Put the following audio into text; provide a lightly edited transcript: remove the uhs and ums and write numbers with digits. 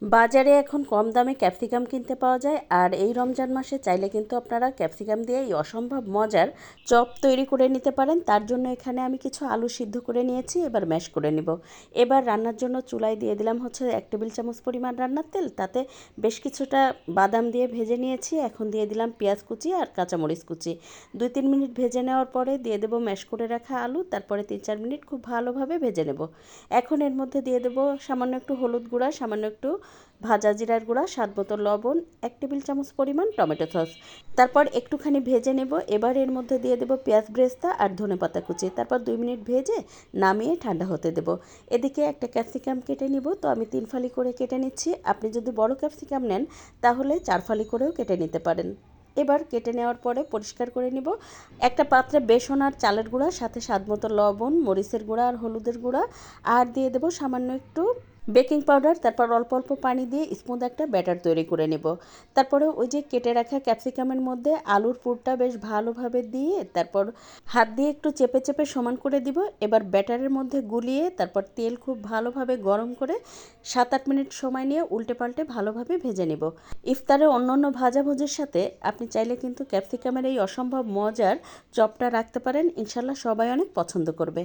বাজারে এখন কম দামে ক্যাপসিকাম কিনতে পাওয়া যায়, আর এই রমজান মাসে চাইলে কিন্তু আপনারা ক্যাপসিকাম দিয়ে এই অসম্ভব মজার চপ তৈরি করে নিতে পারেন। তার জন্য এখানে আমি কিছু আলু সিদ্ধ করে নিয়েছি, এবার ম্যাশ করে নিব। এবার রান্নার জন্য চুলায় দিয়ে দিলাম হচ্ছে 1 টেবিল চামচ পরিমাণ রান্নার তেল, তাতে বেশ কিছুটা বাদাম দিয়ে ভেজে নিয়েছি। এখন দিয়ে দিলাম পেঁয়াজ কুচি আর কাঁচামরিচ কুচি। 2-3 মিনিট ভেজে নেওয়ার পরে দিয়ে দেবো ম্যাশ করে রাখা আলু, তারপরে 3-4 মিনিট খুব ভালোভাবে ভেজে নেব। এখন এর মধ্যে দিয়ে দেবো সামান্য একটু হলুদ গুঁড়া, সামান্য একটু ভাজা জিরার গুঁড়া, স্বাদ মতো লবণ, 1 টেবিল চামচ পরিমাণ টমেটো সস। তারপর একটুখানি ভেজে নেব। এবার এর মধ্যে দিয়ে দেবো পেঁয়াজ ব্রেস্তা আর ধনেপাতা কুচি। তারপর 2 মিনিট ভেজে নামিয়ে ঠান্ডা হতে দেব। এদিকে একটা ক্যাপসিকাম কেটে নিব, তো আমি 3 ফালি করে কেটে নিচ্ছি। আপনি যদি বড় ক্যাপসিকাম নেন তাহলে 4 ফালি করেও কেটে নিতে পারেন। এবার কেটে নেওয়ার পরে পরিষ্কার করে নিব। একটা পাত্রে বেসন আর চালের গুঁড়া, সাথে স্বাদ মতো লবণ, মরিচের গুঁড়া আর হলুদের গুঁড়া, আর দিয়ে দেবো সামান্য একটু বেকিং পাউডার। তারপর অল্প অল্প পানি দিয়ে স্মুথ একটা ব্যাটার তৈরি করে নেব। তারপরে ওই যে কেটে রাখা ক্যাপসিকামের মধ্যে আলুর পুরটা বেশ ভালোভাবে দিয়ে তারপর হাত দিয়ে একটু চেপে চেপে সমান করে দিব। এবার ব্যাটারের মধ্যে গুলিয়ে তারপর তেল খুব ভালোভাবে গরম করে 7-8 মিনিট সময় নিয়ে উল্টে পাল্টে ভালোভাবে ভেজে নেব। ইফতারে অন্যান্য ভাজাভুজির সাথে আপনি চাইলে কিন্তু ক্যাপসিকামের এই অসম্ভব মজার চপটা রাখতে পারেন, ইনশাল্লাহ সবাই অনেক পছন্দ করবে।